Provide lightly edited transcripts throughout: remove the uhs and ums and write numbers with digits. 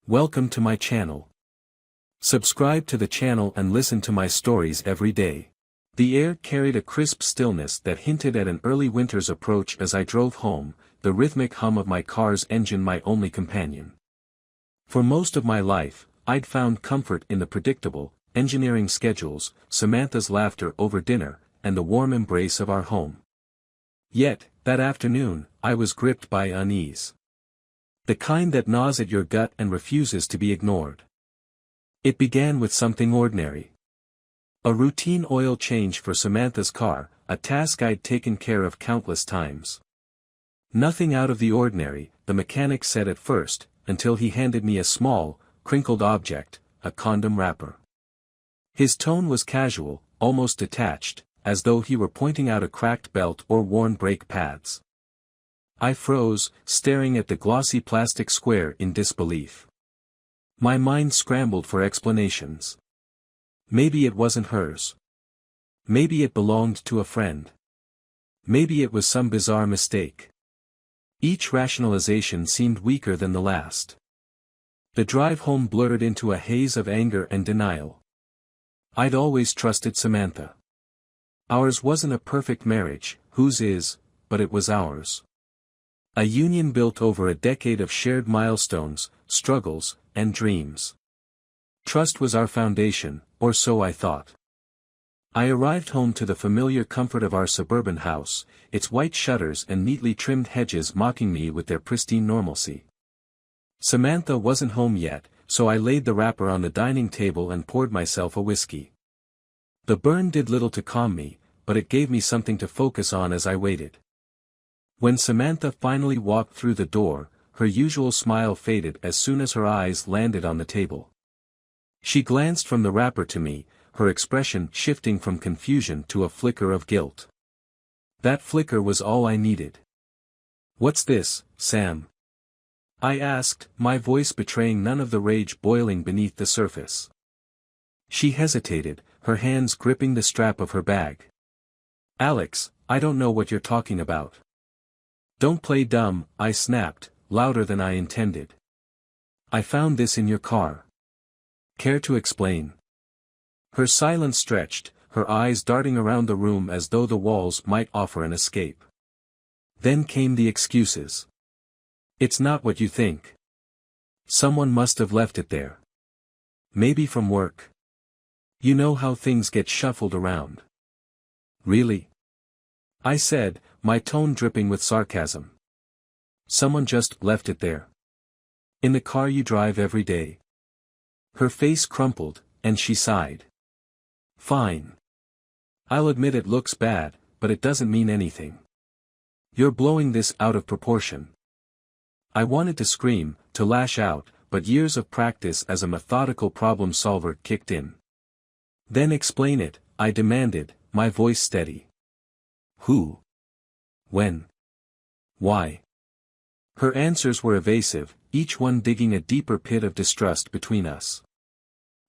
Welcome to my channel. Subscribe to the channel and listen to my stories every day. The air carried a crisp stillness that hinted at an early winter's approach as I drove home, the rhythmic hum of my car's engine my only companion. For most of my life, I'd found comfort in the predictable, engineering schedules, Samantha's laughter over dinner, and the warm embrace of our home. Yet, that afternoon, I was gripped by unease. The kind that gnaws at your gut and refuses to be ignored. It began with something ordinary. A routine oil change for Samantha's car, a task I'd taken care of countless times. Nothing out of the ordinary, the mechanic said at first, until he handed me a small, crinkled object, a condom wrapper. His tone was casual, almost detached, as though he were pointing out a cracked belt or worn brake pads. I froze, staring at the glossy plastic square in disbelief. My mind scrambled for explanations. Maybe it wasn't hers. Maybe it belonged to a friend. Maybe it was some bizarre mistake. Each rationalization seemed weaker than the last. The drive home blurred into a haze of anger and denial. I'd always trusted Samantha. Ours wasn't a perfect marriage, whose is, but it was ours. A union built over a decade of shared milestones, struggles, and dreams. Trust was our foundation, or so I thought. I arrived home to the familiar comfort of our suburban house, its white shutters and neatly trimmed hedges mocking me with their pristine normalcy. Samantha wasn't home yet, so I laid the wrapper on the dining table and poured myself a whiskey. The burn did little to calm me, but it gave me something to focus on as I waited. When Samantha finally walked through the door, her usual smile faded as soon as her eyes landed on the table. She glanced from the wrapper to me, her expression shifting from confusion to a flicker of guilt. That flicker was all I needed. "What's this, Sam?" I asked, my voice betraying none of the rage boiling beneath the surface. She hesitated, her hands gripping the strap of her bag. "Alex, I don't know what you're talking about." "Don't play dumb," I snapped, louder than I intended. "I found this in your car. Care to explain?" Her silence stretched, her eyes darting around the room as though the walls might offer an escape. Then came the excuses. "It's not what you think. Someone must have left it there. Maybe from work. You know how things get shuffled around." "Really?" I said, my tone dripping with sarcasm. "Someone just left it there. In the car you drive every day." Her face crumpled, and she sighed. "Fine. I'll admit it looks bad, but it doesn't mean anything. You're blowing this out of proportion." I wanted to scream, to lash out, but years of practice as a methodical problem solver kicked in. "Then explain it," I demanded, my voice steady. "Who? When? Why?" Her answers were evasive, each one digging a deeper pit of distrust between us.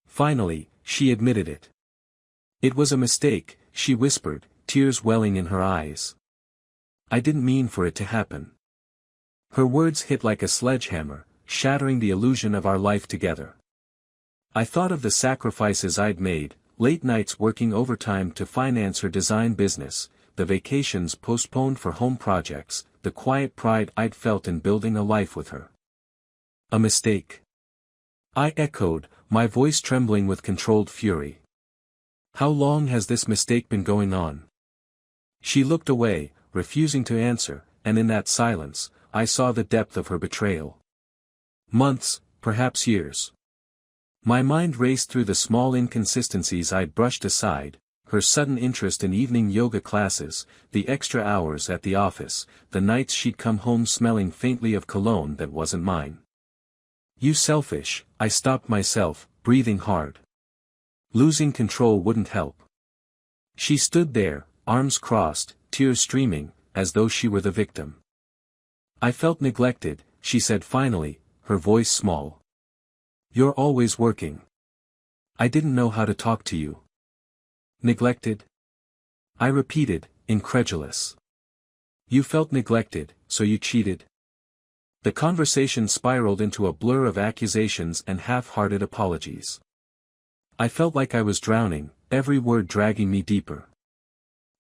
Finally, she admitted it. "It was a mistake," she whispered, tears welling in her eyes. "I didn't mean for it to happen." Her words hit like a sledgehammer, shattering the illusion of our life together. I thought of the sacrifices I'd made, late nights working overtime to finance her design business, the vacations postponed for home projects, the quiet pride I'd felt in building a life with her. "A mistake?" I echoed, my voice trembling with controlled fury. "How long has this mistake been going on?" She looked away, refusing to answer, and in that silence, I saw the depth of her betrayal. "Months, perhaps years." My mind raced through the small inconsistencies I'd brushed aside, her sudden interest in evening yoga classes, the extra hours at the office, the nights she'd come home smelling faintly of cologne that wasn't mine. "You selfish," I stopped myself, breathing hard. Losing control wouldn't help. She stood there, arms crossed, tears streaming, as though she were the victim. "I felt neglected," she said finally, her voice small. "You're always working. I didn't know how to talk to you." "Neglected?" I repeated, incredulous. "You felt neglected, so you cheated?" The conversation spiraled into a blur of accusations and half-hearted apologies. I felt like I was drowning, every word dragging me deeper.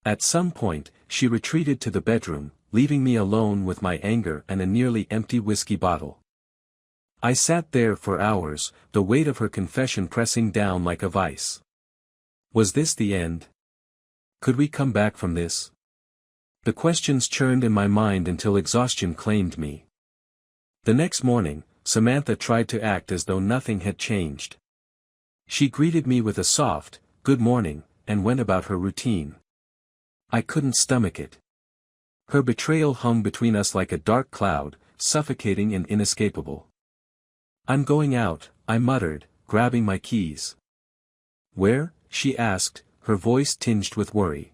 At some point, she retreated to the bedroom, leaving me alone with my anger and a nearly empty whiskey bottle. I sat there for hours, the weight of her confession pressing down like a vice. Was this the end? Could we come back from this? The questions churned in my mind until exhaustion claimed me. The next morning, Samantha tried to act as though nothing had changed. She greeted me with a soft, "Good morning," and went about her routine. I couldn't stomach it. Her betrayal hung between us like a dark cloud, suffocating and inescapable. "I'm going out," I muttered, grabbing my keys. "Where?" she asked, her voice tinged with worry.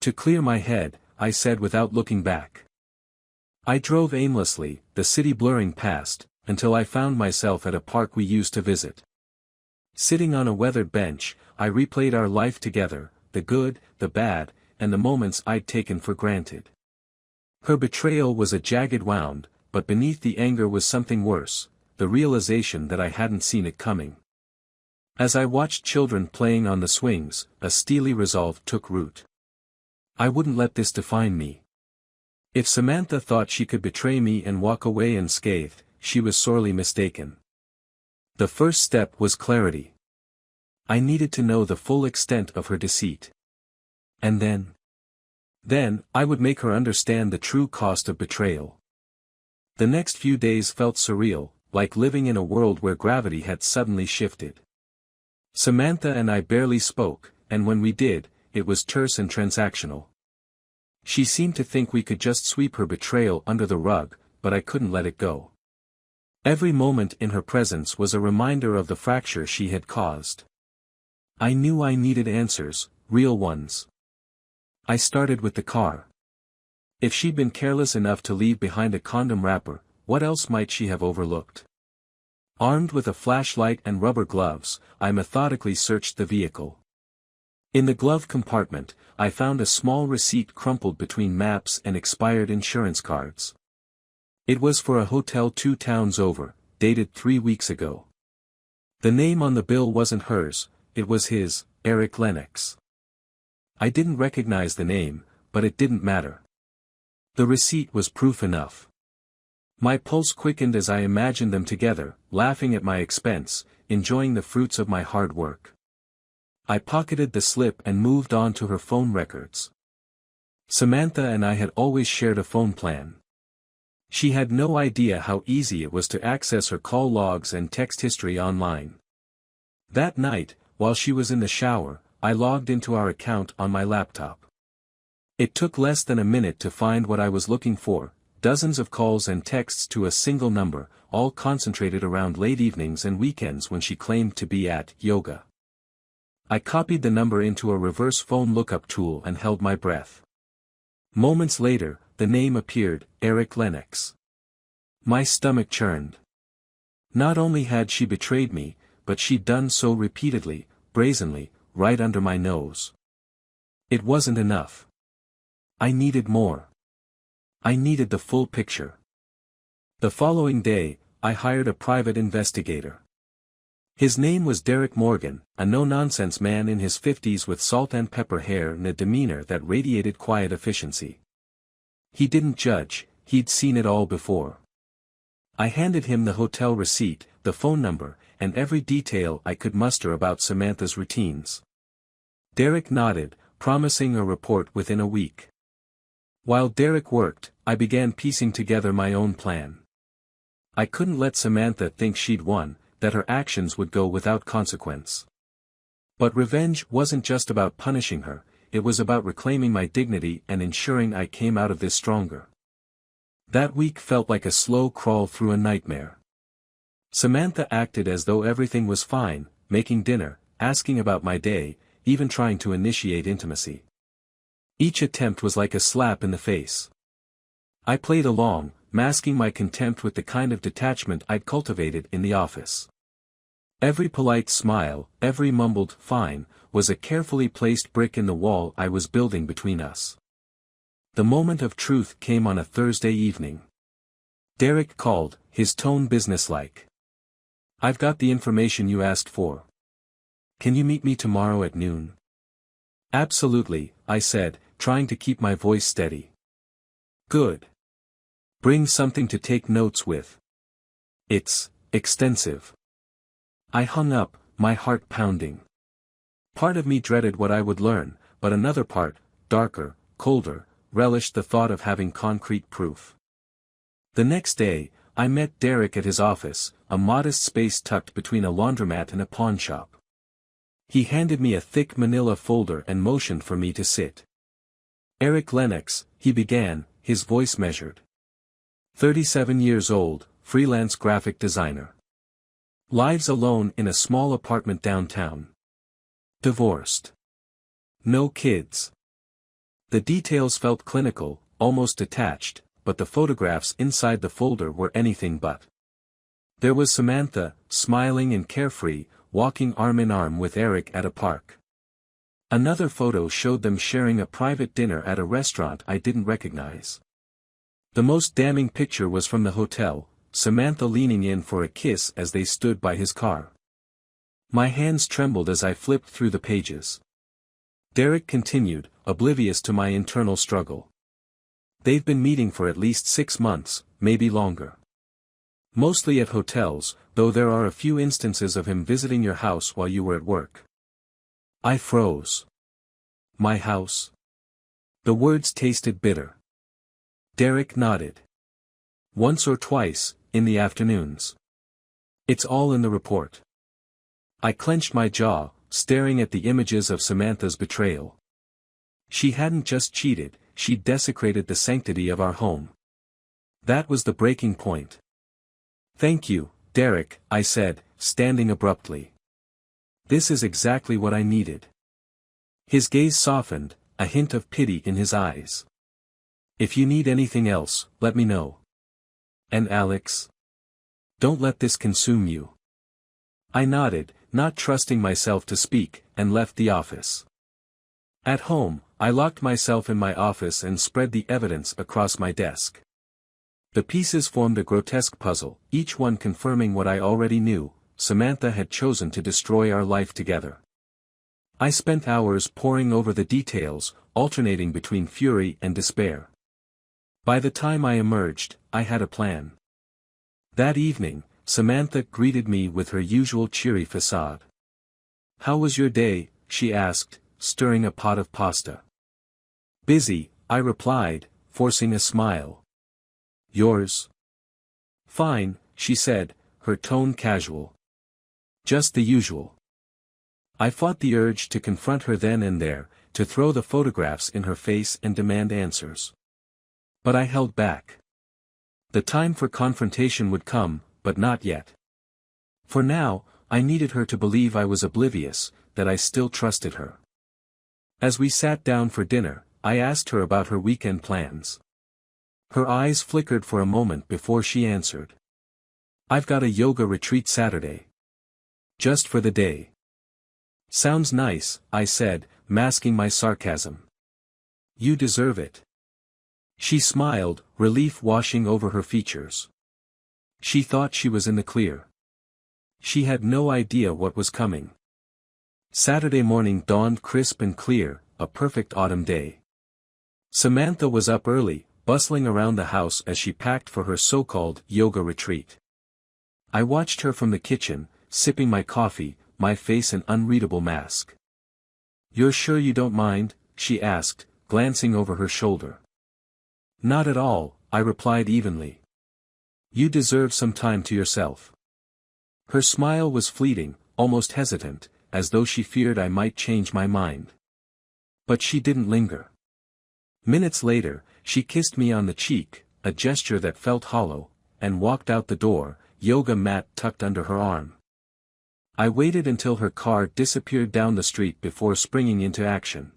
"To clear my head," I said without looking back. I drove aimlessly, the city blurring past, until I found myself at a park we used to visit. Sitting on a weathered bench, I replayed our life together, the good, the bad, and the moments I'd taken for granted. Her betrayal was a jagged wound, but beneath the anger was something worse, the realization that I hadn't seen it coming. As I watched children playing on the swings, a steely resolve took root. I wouldn't let this define me. If Samantha thought she could betray me and walk away unscathed, she was sorely mistaken. The first step was clarity. I needed to know the full extent of her deceit. And then, I would make her understand the true cost of betrayal. The next few days felt surreal, like living in a world where gravity had suddenly shifted. Samantha and I barely spoke, and when we did, it was terse and transactional. She seemed to think we could just sweep her betrayal under the rug, but I couldn't let it go. Every moment in her presence was a reminder of the fracture she had caused. I knew I needed answers, real ones. I started with the car. If she'd been careless enough to leave behind a condom wrapper, what else might she have overlooked? Armed with a flashlight and rubber gloves, I methodically searched the vehicle. In the glove compartment, I found a small receipt crumpled between maps and expired insurance cards. It was for a hotel 2 towns over, dated 3 weeks ago. The name on the bill wasn't hers, it was his, Eric Lennox. I didn't recognize the name, but it didn't matter. The receipt was proof enough. My pulse quickened as I imagined them together, laughing at my expense, enjoying the fruits of my hard work. I pocketed the slip and moved on to her phone records. Samantha and I had always shared a phone plan. She had no idea how easy it was to access her call logs and text history online. That night, while she was in the shower, I logged into our account on my laptop. It took less than a minute to find what I was looking for, dozens of calls and texts to a single number, all concentrated around late evenings and weekends when she claimed to be at yoga. I copied the number into a reverse phone lookup tool and held my breath. Moments later, the name appeared, Eric Lennox. My stomach churned. Not only had she betrayed me, but she'd done so repeatedly, brazenly, right under my nose. It wasn't enough. I needed more. I needed the full picture. The following day, I hired a private investigator. His name was Derek Morgan, a no-nonsense man in his 50s with salt and pepper hair and a demeanor that radiated quiet efficiency. He didn't judge, he'd seen it all before. I handed him the hotel receipt, the phone number, and every detail I could muster about Samantha's routines. Derek nodded, promising a report within a week. While Derek worked, I began piecing together my own plan. I couldn't let Samantha think she'd won, that her actions would go without consequence. But revenge wasn't just about punishing her, it was about reclaiming my dignity and ensuring I came out of this stronger. That week felt like a slow crawl through a nightmare. Samantha acted as though everything was fine, making dinner, asking about my day, even trying to initiate intimacy. Each attempt was like a slap in the face. I played along, masking my contempt with the kind of detachment I'd cultivated in the office. Every polite smile, every mumbled "fine," was a carefully placed brick in the wall I was building between us. The moment of truth came on a Thursday evening. Derek called, his tone businesslike. "I've got the information you asked for. Can you meet me tomorrow at noon?" "Absolutely," I said, trying to keep my voice steady. "Good. Bring something to take notes with. It's extensive." I hung up, my heart pounding. Part of me dreaded what I would learn, but another part, darker, colder, relished the thought of having concrete proof. The next day, I met Derek at his office, a modest space tucked between a laundromat and a pawnshop. He handed me a thick manila folder and motioned for me to sit. "Eric Lennox," he began, his voice measured. 37 years old, freelance graphic designer. Lives alone in a small apartment downtown. Divorced. No kids. The details felt clinical, almost detached, but the photographs inside the folder were anything but. There was Samantha, smiling and carefree, walking arm in arm with Eric at a park. Another photo showed them sharing a private dinner at a restaurant I didn't recognize. The most damning picture was from the hotel, Samantha leaning in for a kiss as they stood by his car. My hands trembled as I flipped through the pages. Derek continued, oblivious to my internal struggle. "They've been meeting for at least 6 months, maybe longer. Mostly at hotels, though there are a few instances of him visiting your house while you were at work." I froze. My house? The words tasted bitter. Derek nodded. "Once or twice, in the afternoons. It's all in the report." I clenched my jaw, staring at the images of Samantha's betrayal. She hadn't just cheated, she'd desecrated the sanctity of our home. That was the breaking point. "Thank you, Derek," I said, standing abruptly. "This is exactly what I needed." His gaze softened, a hint of pity in his eyes. "If you need anything else, let me know. And Alex? Don't let this consume you." I nodded, not trusting myself to speak, and left the office. At home, I locked myself in my office and spread the evidence across my desk. The pieces formed a grotesque puzzle, each one confirming what I already knew: Samantha had chosen to destroy our life together. I spent hours poring over the details, alternating between fury and despair. By the time I emerged, I had a plan. That evening, Samantha greeted me with her usual cheery facade. "How was your day?" she asked, stirring a pot of pasta. "Busy," I replied, forcing a smile. "Yours?" "Fine," she said, her tone casual. "Just the usual." I fought the urge to confront her then and there, to throw the photographs in her face and demand answers. But I held back. The time for confrontation would come, but not yet. For now, I needed her to believe I was oblivious, that I still trusted her. As we sat down for dinner, I asked her about her weekend plans. Her eyes flickered for a moment before she answered. "I've got a yoga retreat Saturday. Just for the day." "Sounds nice," I said, masking my sarcasm. "You deserve it." She smiled, relief washing over her features. She thought she was in the clear. She had no idea what was coming. Saturday morning dawned crisp and clear, a perfect autumn day. Samantha was up early, bustling around the house as she packed for her so-called yoga retreat. I watched her from the kitchen, sipping my coffee, my face an unreadable mask. "You're sure you don't mind?" she asked, glancing over her shoulder. "Not at all," I replied evenly. "You deserve some time to yourself." Her smile was fleeting, almost hesitant, as though she feared I might change my mind. But she didn't linger. Minutes later, she kissed me on the cheek, a gesture that felt hollow, and walked out the door, yoga mat tucked under her arm. I waited until her car disappeared down the street before springing into action.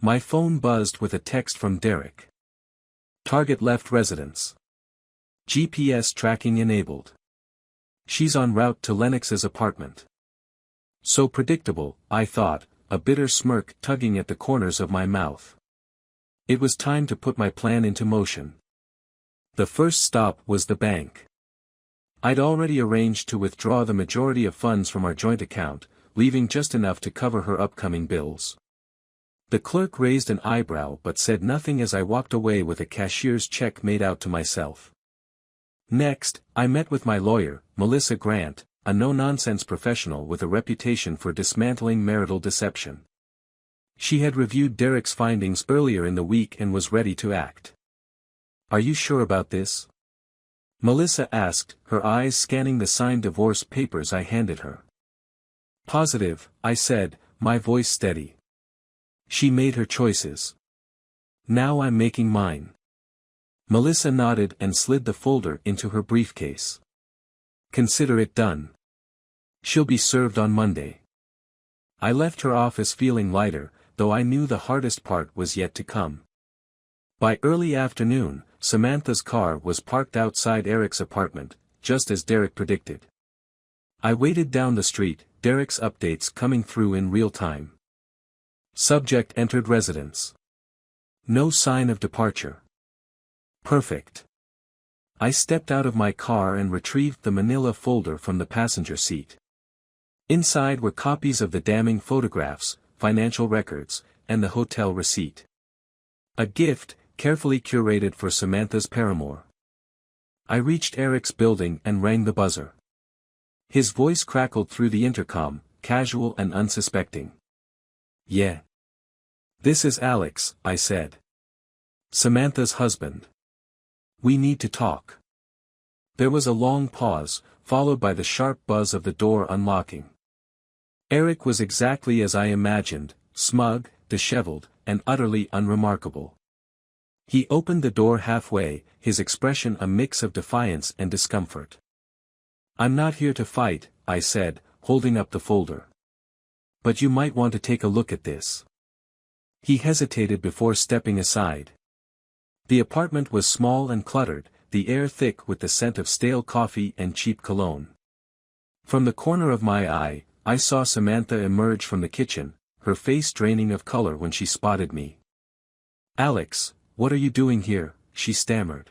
My phone buzzed with a text from Derek. "Target left residence. GPS tracking enabled. She's en route to Lennox's apartment." So predictable, I thought, a bitter smirk tugging at the corners of my mouth. It was time to put my plan into motion. The first stop was the bank. I'd already arranged to withdraw the majority of funds from our joint account, leaving just enough to cover her upcoming bills. The clerk raised an eyebrow but said nothing as I walked away with a cashier's check made out to myself. Next, I met with my lawyer, Melissa Grant, a no-nonsense professional with a reputation for dismantling marital deception. She had reviewed Derek's findings earlier in the week and was ready to act. "Are you sure about this?" Melissa asked, her eyes scanning the signed divorce papers I handed her. "Positive," I said, my voice steady. "She made her choices. Now I'm making mine." Melissa nodded and slid the folder into her briefcase. "Consider it done. She'll be served on Monday." I left her office feeling lighter, though I knew the hardest part was yet to come. By early afternoon, Samantha's car was parked outside Eric's apartment, just as Derek predicted. I waited down the street, Derek's updates coming through in real time. Subject entered residence. No sign of departure. Perfect. I stepped out of my car and retrieved the manila folder from the passenger seat. Inside were copies of the damning photographs, financial records, and the hotel receipt. A gift, carefully curated for Samantha's paramour. I reached Eric's building and rang the buzzer. His voice crackled through the intercom, casual and unsuspecting. "Yeah. This is Alex," I said. "Samantha's husband. We need to talk." There was a long pause, followed by the sharp buzz of the door unlocking. Eric was exactly as I imagined, smug, disheveled, and utterly unremarkable. He opened the door halfway, his expression a mix of defiance and discomfort. "I'm not here to fight," I said, holding up the folder. "But you might want to take a look at this." He hesitated before stepping aside. The apartment was small and cluttered, the air thick with the scent of stale coffee and cheap cologne. From the corner of my eye, I saw Samantha emerge from the kitchen, her face draining of color when she spotted me. "Alex, what are you doing here?" she stammered.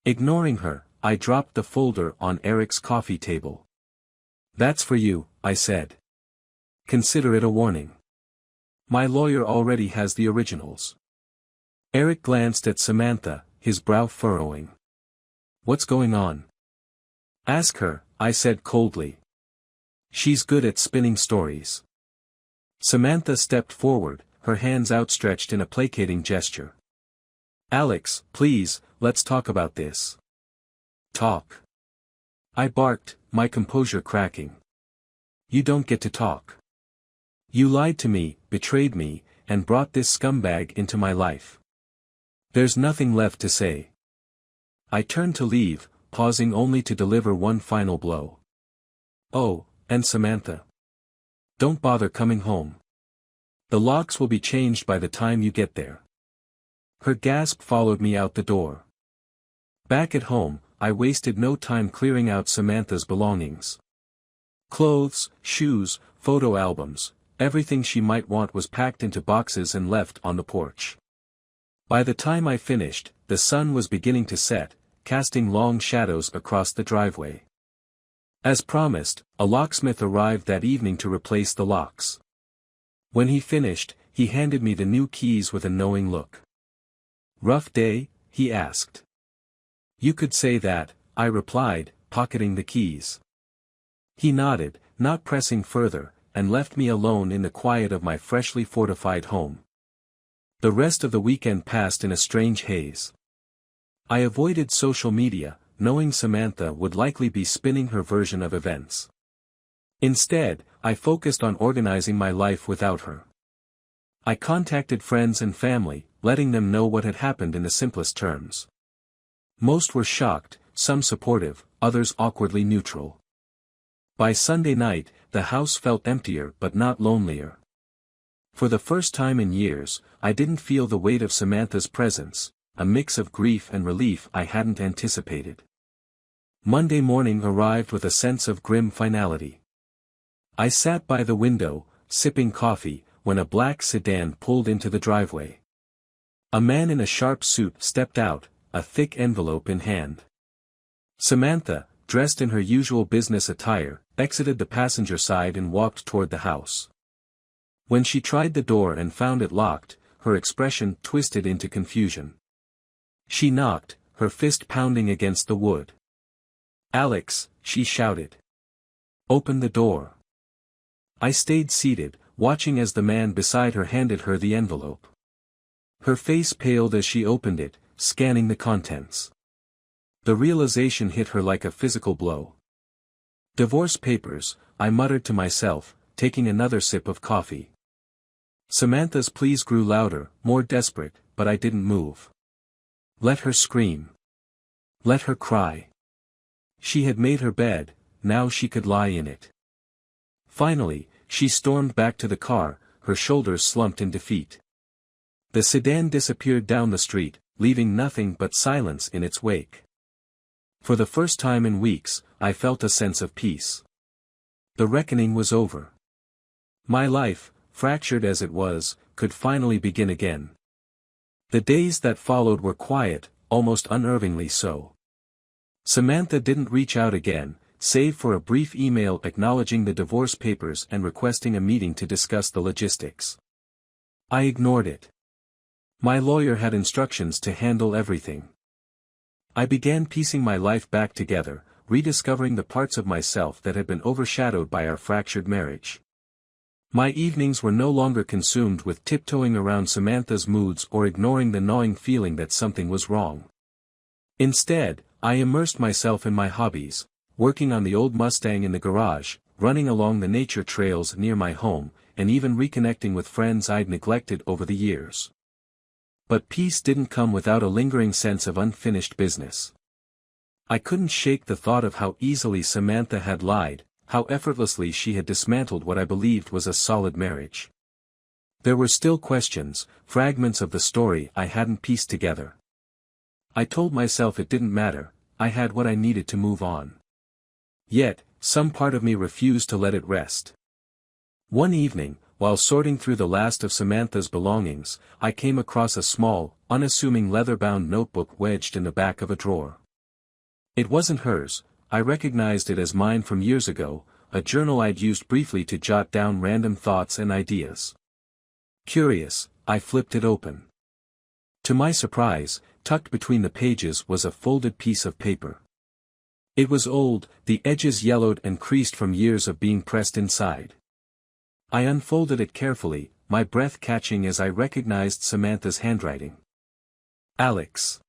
Ignoring her, I dropped the folder on Eric's coffee table. "That's for you," I said. "Consider it a warning. My lawyer already has the originals." Eric glanced at Samantha, his brow furrowing. "What's going on?" "Ask her," I said coldly. "She's good at spinning stories." Samantha stepped forward, her hands outstretched in a placating gesture. "Alex, please, let's talk about this." "Talk?" I barked, my composure cracking. "You don't get to talk. You lied to me, betrayed me, and brought this scumbag into my life. There's nothing left to say." I turned to leave, pausing only to deliver one final blow. "Oh, and Samantha. Don't bother coming home. The locks will be changed by the time you get there." Her gasp followed me out the door. Back at home, I wasted no time clearing out Samantha's belongings. Clothes, shoes, photo albums, everything she might want was packed into boxes and left on the porch. By the time I finished, the sun was beginning to set, casting long shadows across the driveway. As promised, a locksmith arrived that evening to replace the locks. When he finished, he handed me the new keys with a knowing look. "Rough day?" he asked. "You could say that," I replied, pocketing the keys. He nodded, not pressing further, and left me alone in the quiet of my freshly fortified home. The rest of the weekend passed in a strange haze. I avoided social media, knowing Samantha would likely be spinning her version of events. Instead, I focused on organizing my life without her. I contacted friends and family, letting them know what had happened in the simplest terms. Most were shocked, some supportive, others awkwardly neutral. By Sunday night, the house felt emptier but not lonelier. For the first time in years, I didn't feel the weight of Samantha's presence, a mix of grief and relief I hadn't anticipated. Monday morning arrived with a sense of grim finality. I sat by the window, sipping coffee, when a black sedan pulled into the driveway. A man in a sharp suit stepped out, a thick envelope in hand. Samantha, dressed in her usual business attire, exited the passenger side and walked toward the house. When she tried the door and found it locked, her expression twisted into confusion. She knocked, her fist pounding against the wood. "Alex," she shouted. "Open the door." I stayed seated, watching as the man beside her handed her the envelope. Her face paled as she opened it, scanning the contents. The realization hit her like a physical blow. "Divorce papers," I muttered to myself, taking another sip of coffee. Samantha's pleas grew louder, more desperate, but I didn't move. Let her scream. Let her cry. She had made her bed, now she could lie in it. Finally, she stormed back to the car, her shoulders slumped in defeat. The sedan disappeared down the street, leaving nothing but silence in its wake. For the first time in weeks, I felt a sense of peace. The reckoning was over. My life, fractured as it was, could finally begin again. The days that followed were quiet, almost unnervingly so. Samantha didn't reach out again, save for a brief email acknowledging the divorce papers and requesting a meeting to discuss the logistics. I ignored it. My lawyer had instructions to handle everything. I began piecing my life back together, rediscovering the parts of myself that had been overshadowed by our fractured marriage. My evenings were no longer consumed with tiptoeing around Samantha's moods or ignoring the gnawing feeling that something was wrong. Instead, I immersed myself in my hobbies, working on the old Mustang in the garage, running along the nature trails near my home, and even reconnecting with friends I'd neglected over the years. But peace didn't come without a lingering sense of unfinished business. I couldn't shake the thought of how easily Samantha had lied, how effortlessly she had dismantled what I believed was a solid marriage. There were still questions, fragments of the story I hadn't pieced together. I told myself it didn't matter, I had what I needed to move on. Yet, some part of me refused to let it rest. One evening, while sorting through the last of Samantha's belongings, I came across a small, unassuming leather-bound notebook wedged in the back of a drawer. It wasn't hers. I recognized it as mine from years ago, a journal I'd used briefly to jot down random thoughts and ideas. Curious, I flipped it open. To my surprise, tucked between the pages was a folded piece of paper. It was old, the edges yellowed and creased from years of being pressed inside. I unfolded it carefully, my breath catching as I recognized Samantha's handwriting. "Alex.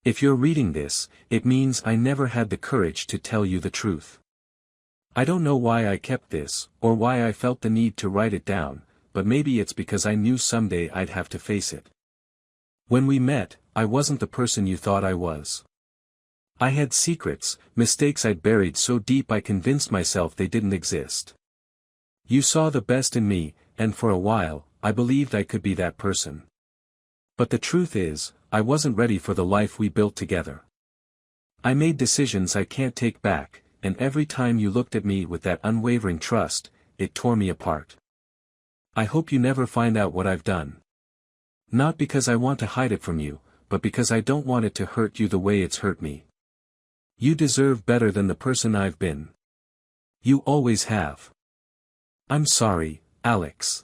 If you're reading this, it means I never had the courage to tell you the truth. I don't know why I kept this, or why I felt the need to write it down, but maybe it's because I knew someday I'd have to face it. When we met, I wasn't the person you thought I was. I had secrets, mistakes I'd buried so deep I convinced myself they didn't exist. You saw the best in me, and for a while, I believed I could be that person. But the truth is, I wasn't ready for the life we built together. I made decisions I can't take back, and every time you looked at me with that unwavering trust, it tore me apart. I hope you never find out what I've done. Not because I want to hide it from you, but because I don't want it to hurt you the way it's hurt me. You deserve better than the person I've been. You always have. I'm sorry, Alex.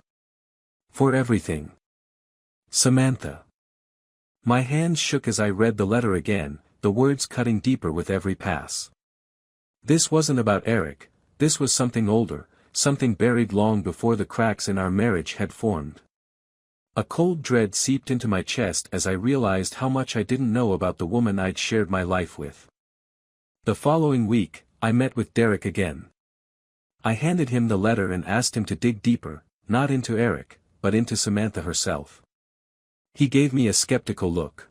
For everything. Samantha." My hands shook as I read the letter again, the words cutting deeper with every pass. This wasn't about Eric, this was something older, something buried long before the cracks in our marriage had formed. A cold dread seeped into my chest as I realized how much I didn't know about the woman I'd shared my life with. The following week, I met with Derek again. I handed him the letter and asked him to dig deeper, not into Eric, but into Samantha herself. He gave me a skeptical look.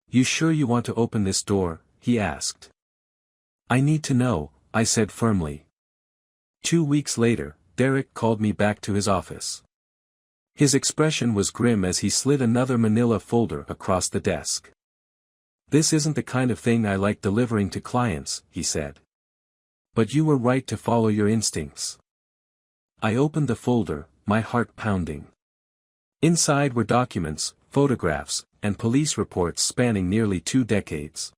"You sure you want to open this door?" he asked. "I need to know," I said firmly. 2 weeks later, Derek called me back to his office. His expression was grim as he slid another manila folder across the desk. "This isn't the kind of thing I like delivering to clients," he said. "But you were right to follow your instincts." I opened the folder, my heart pounding. Inside were documents, photographs, and police reports spanning nearly 2 decades.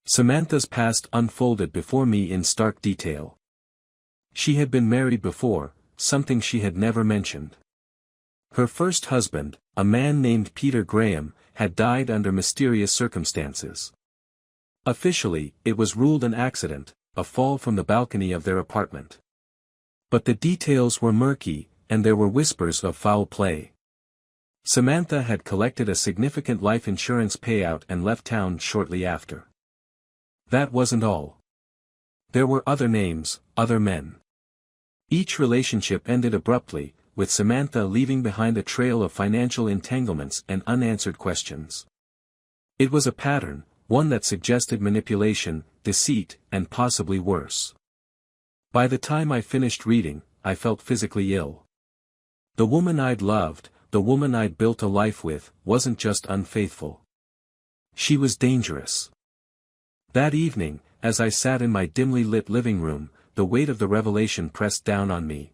Samantha's past unfolded before me in stark detail. She had been married before, something she had never mentioned. Her first husband, a man named Peter Graham, had died under mysterious circumstances. Officially, it was ruled an accident, a fall from the balcony of their apartment. But the details were murky, and there were whispers of foul play. Samantha had collected a significant life insurance payout and left town shortly after. That wasn't all. There were other names, other men. Each relationship ended abruptly, with Samantha leaving behind a trail of financial entanglements and unanswered questions. It was a pattern, one that suggested manipulation, deceit, and possibly worse. By the time I finished reading, I felt physically ill. The woman I'd loved, the woman I'd built a life with, wasn't just unfaithful. She was dangerous. That evening, as I sat in my dimly lit living room, the weight of the revelation pressed down on me.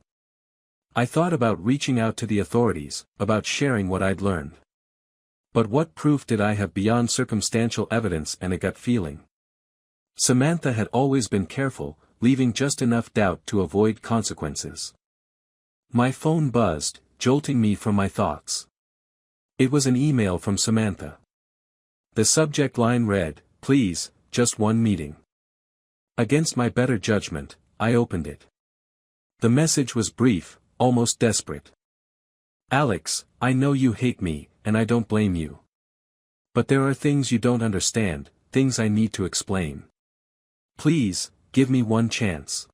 I thought about reaching out to the authorities, about sharing what I'd learned. But what proof did I have beyond circumstantial evidence and a gut feeling? Samantha had always been careful, leaving just enough doubt to avoid consequences. My phone buzzed, jolting me from my thoughts. It was an email from Samantha. The subject line read, "Please, just one meeting." Against my better judgment, I opened it. The message was brief, almost desperate. "Alex, I know you hate me, and I don't blame you. But there are things you don't understand, things I need to explain. Please, give me one chance.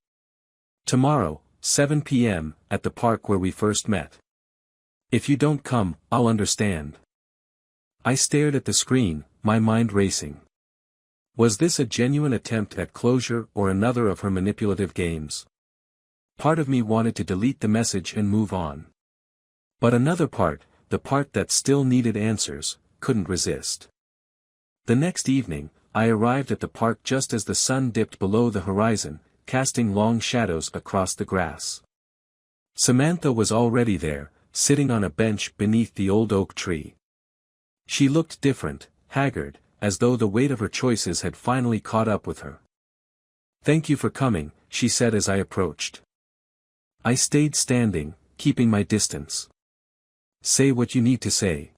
Tomorrow, 7 p.m., at the park where we first met. If you don't come, I'll understand." I stared at the screen, my mind racing. Was this a genuine attempt at closure or another of her manipulative games? Part of me wanted to delete the message and move on. But another part, the part that still needed answers, couldn't resist. The next evening, I arrived at the park just as the sun dipped below the horizon, casting long shadows across the grass. Samantha was already there, sitting on a bench beneath the old oak tree. She looked different, haggard, as though the weight of her choices had finally caught up with her. "Thank you for coming," she said as I approached. I stayed standing, keeping my distance. "Say what you need to say."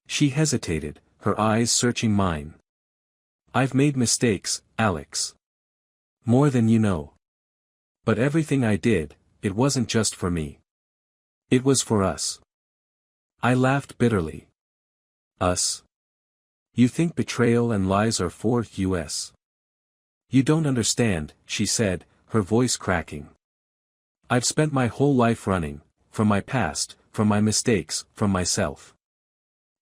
She hesitated, her eyes searching mine. "I've made mistakes, Alex. More than you know. But everything I did, it wasn't just for me. It was for us." I laughed bitterly. "Us? You think betrayal and lies are for us? You don't understand," she said, her voice cracking. "I've spent my whole life running, from my past, from my mistakes, from myself.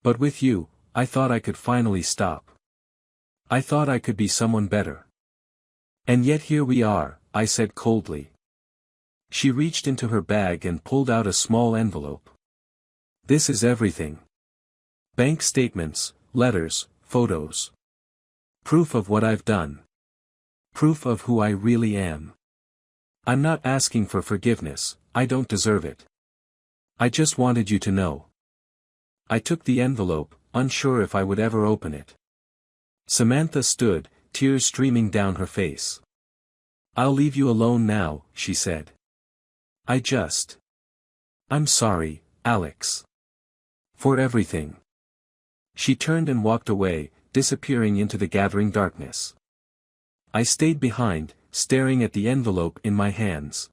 But with you, I thought I could finally stop. I thought I could be someone better. And yet here we are," I said coldly. She reached into her bag and pulled out a small envelope. "This is everything. Bank statements, letters, photos. Proof of what I've done. Proof of who I really am. I'm not asking for forgiveness, I don't deserve it. I just wanted you to know." I took the envelope, unsure if I would ever open it. Samantha stood, tears streaming down her face. "I'll leave you alone now," she said. I'm sorry, Alex. For everything." She turned and walked away, disappearing into the gathering darkness. I stayed behind, staring at the envelope in my hands.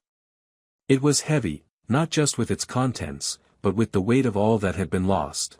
It was heavy, not just with its contents, but with the weight of all that had been lost.